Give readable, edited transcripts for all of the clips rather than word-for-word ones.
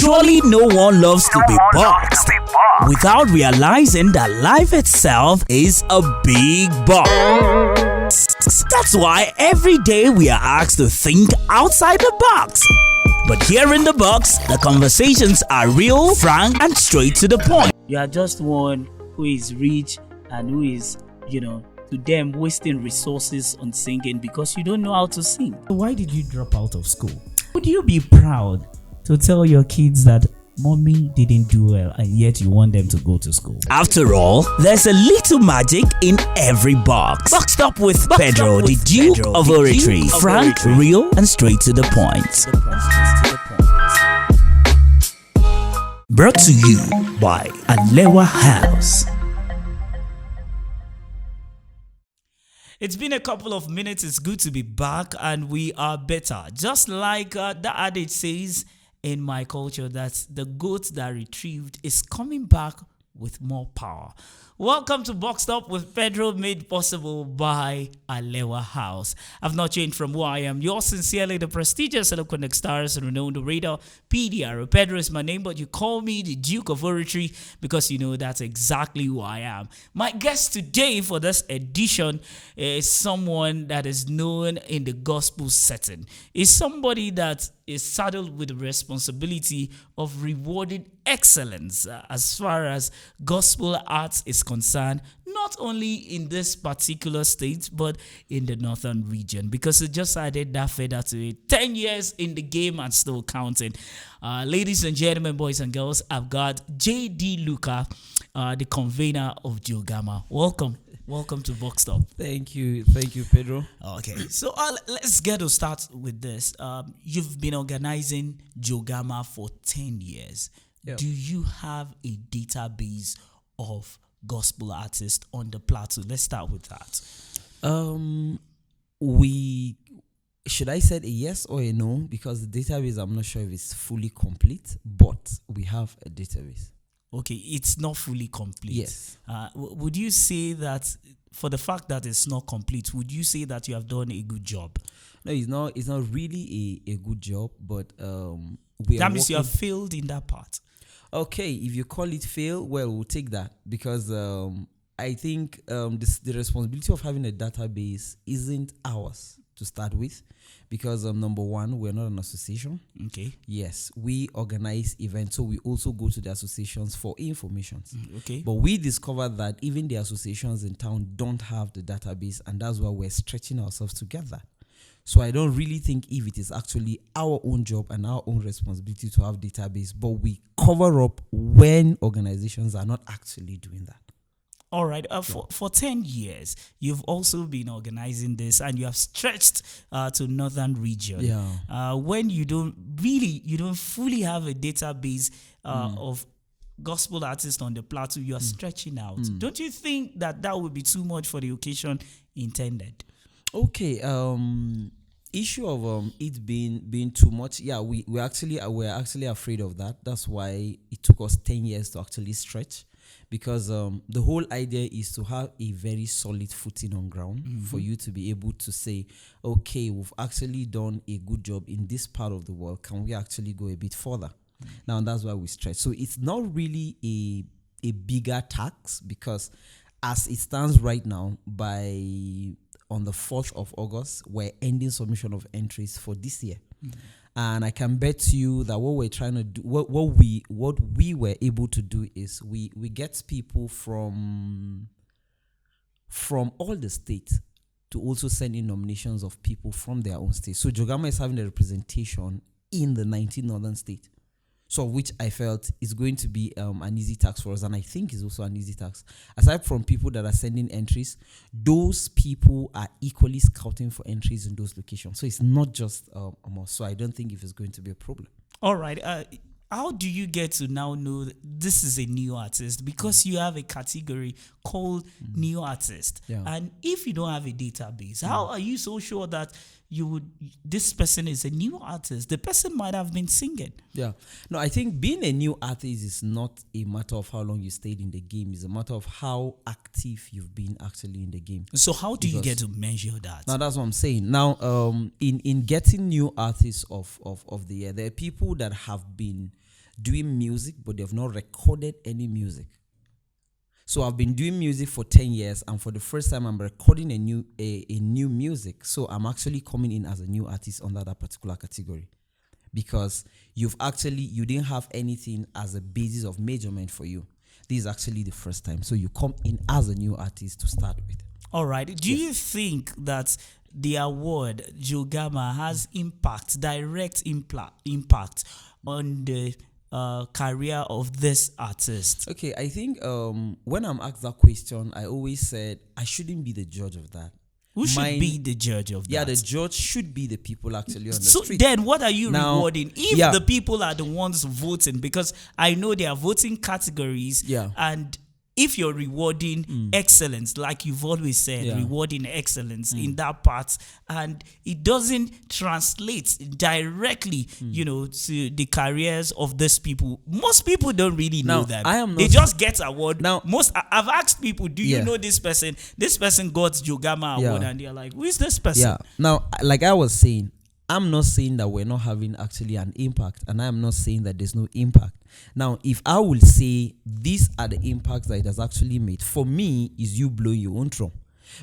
Surely no one loves to be boxed without realizing that life itself is a big box. That's why every day we are asked to think outside the box. But here in the box, the conversations are real, frank, and straight to the point. You are just one who is rich and who is, to them wasting resources on singing because you don't know how to sing. Why did you drop out of school? Would you be proud to tell your kids that mommy didn't do well and yet you want them to go to school? After all, there's a little magic in every box. Boxed Up with Pedro, the Duke of Oratory. Frank, real, and straight to the point. Brought to you by Alewa House. It's been a couple of minutes. It's good to be back and we are better. Just like the adage says in my culture, that the goat that retrieved is coming back with more power. Welcome to Boxed Up with Pedro, made possible by Alewa House. I've not changed from who I am. Yours sincerely, the prestigious eloquent stars and renowned orator, PDR. Pedro is my name, but you call me the Duke of Oratory because you know that's exactly who I am. My guest today for this edition is someone that is known in the gospel setting. Is somebody that is saddled with the responsibility of rewarding excellence as far as gospel arts is concerned, not only in this particular state, but in the northern region, because it just added that feather to it. 10 years in the game and still counting. Ladies and gentlemen, boys and girls, I've got JD Luka, the convener of JOGAMA. Welcome to Boxed Up. Thank you, Pedro. Okay, so let's get to start with this. You've been organizing JOGAMA for 10 years. Yep. Do you have a database of gospel artists on the plateau? Let's start with that. Should I say a yes or a no? Because the database, I'm not sure if it's fully complete, but we have a database. Okay, it's not fully complete. Yes. Would you say that for the fact that it's not complete, would you say that you have done a good job? No, it's not really a good job, but that means you have failed in that part. Okay, if you call it fail, well, we'll take that because I think the responsibility of having a database isn't ours to start with, because number one, we're not an association. Okay. Yes, we organize events, so we also go to the associations for information. Okay. But we discovered that even the associations in town don't have the database, and that's why we're stretching ourselves together. So I don't really think if it is actually our own job and our own responsibility to have database, but we cover up when organizations are not actually doing that. All right. For 10 years, you've also been organizing this and you have stretched to northern region. Yeah. When you don't fully have a database of gospel artists on the plateau, you are stretching out. Don't you think that would be too much for the occasion intended? Okay. Issue of it being too much. Yeah, we're actually afraid of that. That's why it took us 10 years to actually stretch. Because the whole idea is to have a very solid footing on ground for you to be able to say, okay, we've actually done a good job in this part of the world. Can we actually go a bit further? Now, that's why we stretch. So it's not really a bigger tax, because as it stands right now, on the 4th of August, we're ending submission of entries for this year. And I can bet you that what we're trying to do, what we were able to do is we get people from all the states to also send in nominations of people from their own state. So JOGAMA is having a representation in the 19 northern states. So which I felt is going to be an easy task for us, and I think is also an easy task. Aside from people that are sending entries, those people are equally scouting for entries in those locations. So it's not just a must. So I don't think if it's going to be a problem. All right. How do you get to now know that this is a new artist? Because you have a category called new artist. Yeah. And if you don't have a database, how are you so sure that this person is a new artist? The person might have been singing. Yeah. No, I think being a new artist is not a matter of how long you stayed in the game. It's a matter of how active you've been actually in the game. So how do you get to measure that? Now, that's what I'm saying. Now, in getting new artists of the year, there are people that have been doing music, but they've not recorded any music. So I've been doing music for 10 years, and for the first time I'm recording a new music. So I'm actually coming in as a new artist under that particular category, because you didn't have anything as a basis of measurement for you. This is actually the first time. So you come in as a new artist to start with. All right. Do you think that the award JOGAMA has direct impact on the career of this artist? Okay, I think when I'm asked that question, I always said I shouldn't be the judge of that. Who should be the judge of that? Yeah, the judge should be the people actually on the so street. Then what are you Now, rewarding if the people are the ones voting? Because I know there are voting categories, and if you're rewarding excellence, like you've always said, rewarding excellence in that part, and it doesn't translate directly, to the careers of these people. Most people don't really know them. They just get award. Now, I've asked people, do you know this person? This person got JOGAMA award, and they're like, who is this person? Yeah. Now, like I was saying, I'm not saying that we're not having actually an impact, and I'm not saying that there's no impact. Now, if I will say these are the impacts that it has actually made, for me, is you blowing your own drum.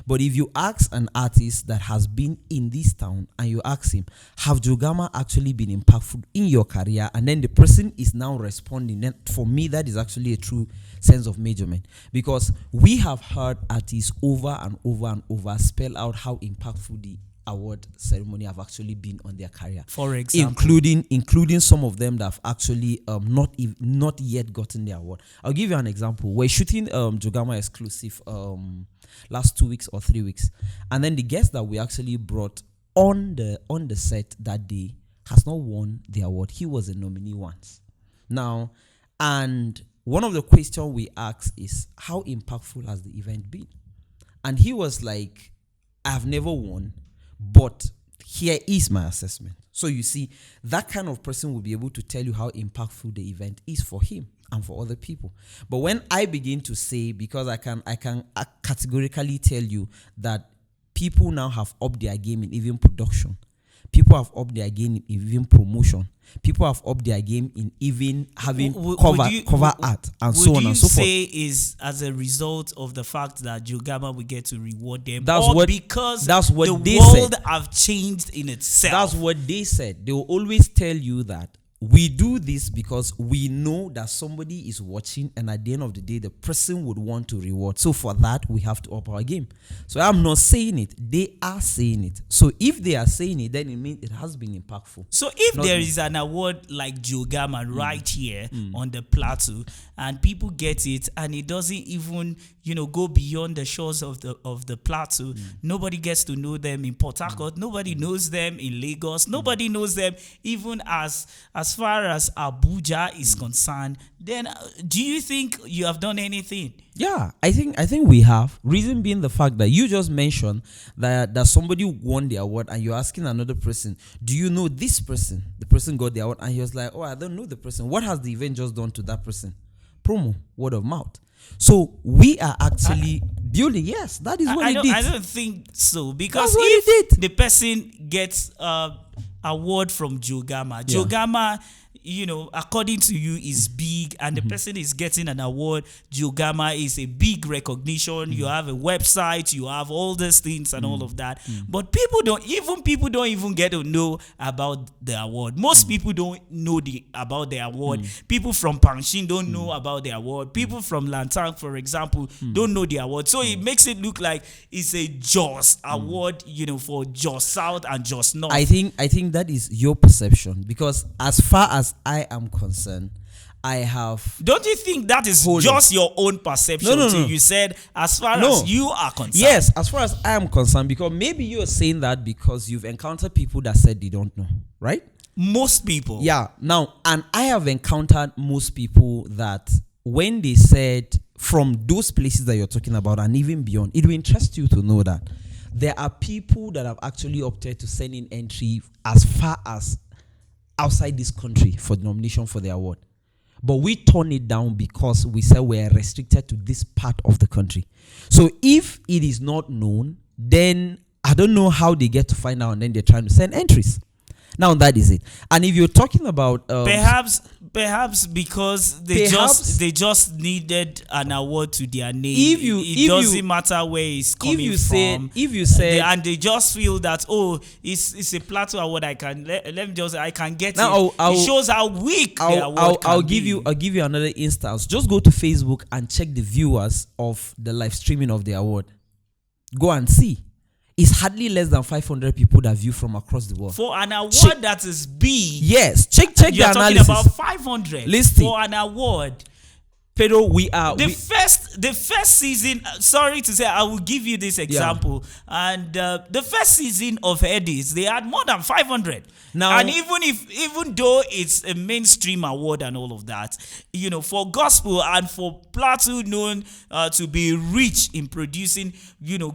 But if you ask an artist that has been in this town and you ask him, have JOGAMA actually been impactful in your career? And then the person is now responding. Then for me, that is actually a true sense of measurement, because we have heard artists over and over and over spell out how impactful the award ceremony have actually been on their career. For example, including some of them that have actually not yet gotten the award. I'll give you an example. We're shooting JOGAMA exclusive last 2 weeks or 3 weeks, and then the guest that we actually brought on the set that day has not won the award. He was a nominee once. Now, and one of the questions we asked is, how impactful has the event been? And he was like, I've never won, but here is my assessment. So you see, that kind of person will be able to tell you how impactful the event is for him and for other people. But when I begin to say, because I can categorically tell you that people now have upped their game in even production. People have upped their game in even promotion. People have upped their game in even having cover art and so on and so forth. Would you say is as a result of the fact that JOGAMA will get to reward them, because the world have changed in itself? That's what they said. They will always tell you that we do this because we know that somebody is watching, and at the end of the day, the person would want to reward. So for that, we have to up our game. So I'm not saying it. They are saying it. So if they are saying it, then it means it has been impactful. So if there is an award like JOGAMA right here on the plateau, and people get it, and it doesn't even go beyond the shores of the plateau, nobody gets to know them in Port Harcourt. Nobody knows them in Lagos. Nobody knows them even as far as Abuja is concerned. Then do you think you have done anything? Yeah, I think we have. Reason being the fact that you just mentioned that somebody won the award, and you're asking another person, do you know this person? The person got the award, and he was like, oh, I don't know the person. What has the event just done to that person? Promo, word of mouth. So we are actually building. Yes, that is what it did. I don't think so, because if the person gets award from JOGAMA, according to you, is big, and the person is getting an award. JOGAMA is a big recognition. You have a website, you have all these things and all of that. But people don't even get to know about the award. Most people don't know about the award. People from Pangshin don't know about the award. People from Lantang, for example, don't know the award. So it makes it look like it's a Jos award, for Jos South and Jos North. I think that is your perception, because as far as I am concerned, I have. Don't you think that is just your own perception? No. You said as far as you are concerned. Yes, as far as I am concerned, because maybe you're saying that because you've encountered people that said they don't know, right? Most people. Yeah. Now, and I have encountered most people that when they said from those places that you're talking about and even beyond, it will interest you to know that there are people that have actually opted to send in entry as far as outside this country for the nomination for the award. But we turn it down because we said we're restricted to this part of the country. So if it is not known, then I don't know how they get to find out, and then they're trying to send entries. Now that is it. And if you're talking about perhaps because they just needed an award to their name. It doesn't matter where it's coming from. If you say and they just feel that it's a plateau award, I can get now, it. It shows how weak the award I'll can give be. I'll give you another instance. Just go to Facebook and check the viewers of the live streaming of the award. Go and see. It's hardly less than 500 people that view from across the world. For an award that is big. Yes. Check you're the talking analysis. about 500 Listen. for an award. Pedro, the first season. Sorry to say, I will give you this example. Yeah. And the first season of Eddies, they had more than 500. Now, and even though it's a mainstream award and all of that, for gospel and for Plateau known to be rich in producing,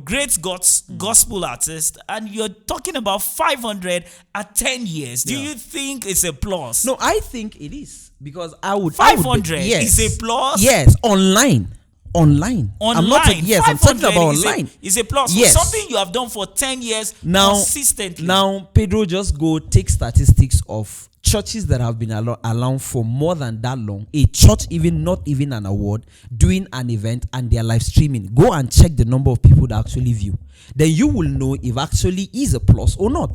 great gospel artists, and you're talking about 500 at 10 years. Do you think it's a plus? No, I think it is. Because 500 is a plus. Yes, online. I'm talking about online. Is a plus. Yes. For something you have done for 10 years consistently. Now, Pedro, just go take statistics of churches that have been around for more than that long. A church, not even an award, doing an event and they're live streaming. Go and check the number of people that actually view. Then you will know if actually is a plus or not.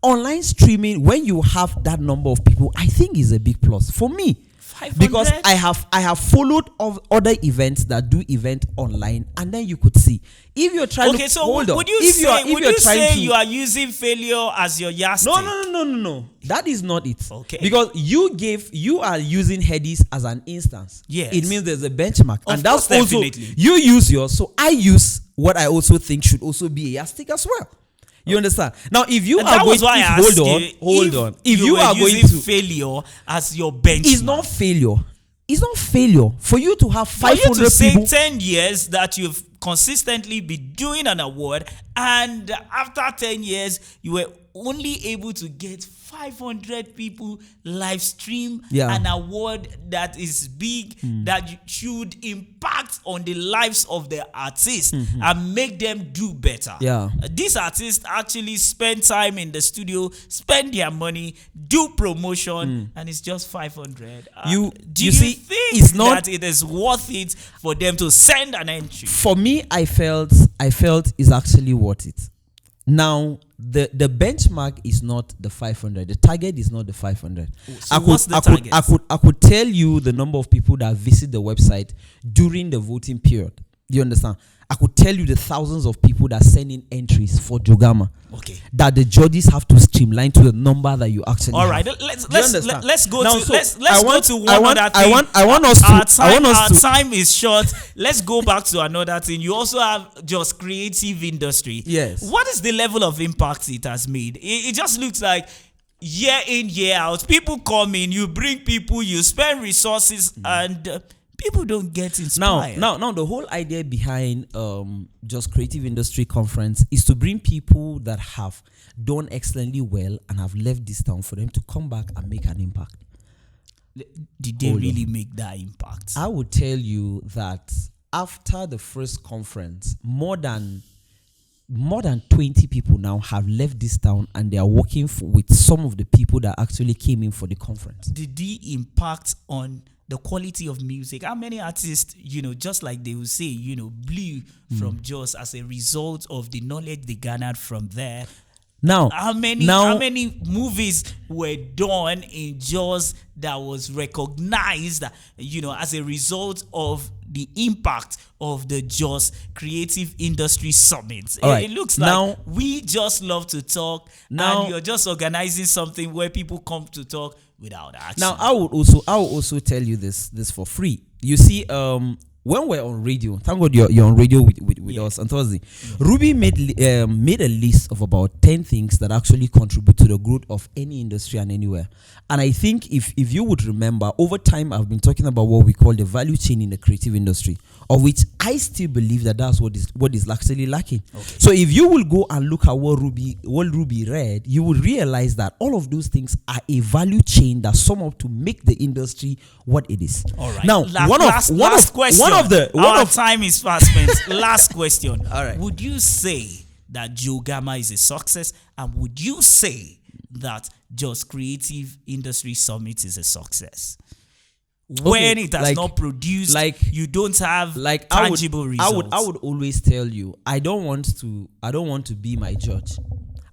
Online streaming, when you have that number of people, I think is a big plus for me. 500? Because I have followed of other events that do event online, and then you could see if you're trying to hold on. Would you say you are using failure as your yardstick? No. That is not it. Okay. Because you are using Hedis as an instance. Yes. It means there's a benchmark, and that's also definitely. You use yours, so I use what I also think should also be a yardstick as well. You understand? Now, if you are going to hold on. If you are going to failure as your benchmark, it's not failure. It's not failure for you to have 500 for you to people. say 10 years that you've consistently been doing an award, and after 10 years you were only able to get 500 people live stream an award that is big, that should impact on the lives of the artists and make them do better. These artists actually spend time in the studio, spend their money, do promotion, and it's just 500. Do you think it's not, that it is worth it for them to send an entry? For me, I felt it's actually worth it. Now, the benchmark is not the 500. The target is not the 500. So what's the target? I could tell you the number of people that visit the website during the voting period. You understand? I could tell you the thousands of people that send in entries for JOGAMA. Okay. That the judges have to streamline to the number that you actually all right. have. Let's go to one other thing. Our time is short. Let's go back to another thing. You also have Jos Creative Industry. Yes. What is the level of impact it has made? It just looks like year in, year out, people come in, you bring people, you spend resources, and people don't get inspired. Now, the whole idea behind Jos Creative Industry Conference is to bring people that have done excellently well and have left this town for them to come back and make an impact. Did they really make that impact? I would tell you that after the first conference, more than 20 people now have left this town and they are working with some of the people that actually came in for the conference. Did the impact on the quality of music? How many artists, just like they will say, blew from Jos as a result of the knowledge they garnered from there? Now, how many movies were done in Jos that was recognized, as a result of the impact of the Jos Creative Industry Summit? Right. It looks like we just love to talk, and you're just organizing something where people come to talk without action. Now, I will also tell you this for free. You see, when we're on radio, thank God you're on radio with us on Thursday. Ruby made a list of about 10 things that actually contribute to the growth of any industry and anywhere. And I think if you would remember, over time I've been talking about what we call the value chain in the creative industry, of which I still believe that's what is actually lacking. Okay. So if you will go and look at what Ruby read, you will realize that all of those things are a value chain that sum up to make the industry what it is. All right. Now, last question. Our time is fast spent. Last question. All right. Would you say that JOGAMA is a success, and would you say that Jos Creative Industry Summit is a success? When it has not produced, you don't have tangible results. I would always tell you, I don't want to be my judge.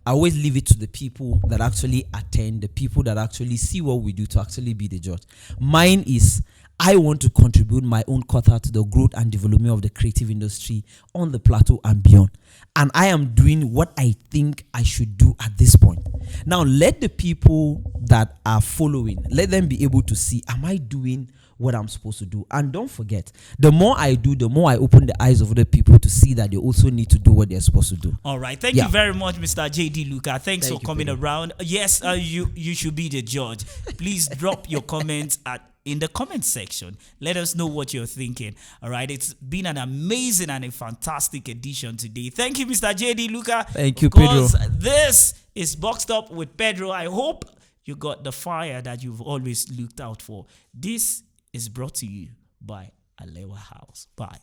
I always leave it to the people that actually attend, the people that actually see what we do to actually be the judge. Mine is, I want to contribute my own quota to the growth and development of the creative industry on the plateau and beyond. And I am doing what I think I should do at this point. Now, let the people that are following, let them be able to see, am I doing what I'm supposed to do? And don't forget, the more I do, the more I open the eyes of other people to see that they also need to do what they're supposed to do. All right. Thank you very much, Mr. JD Luka. Thanks for coming Pedro. around. Yes, you should be the judge. Please drop your comments in the comment section. Let us know what you're thinking. All right. It's been an amazing and a fantastic edition today. Thank you, Mr. JD Luka. Thank you, Pedro. This is Boxed Up with Pedro. I hope you got the fire that you've always looked out for. This is brought to you by Alewa House. Bye.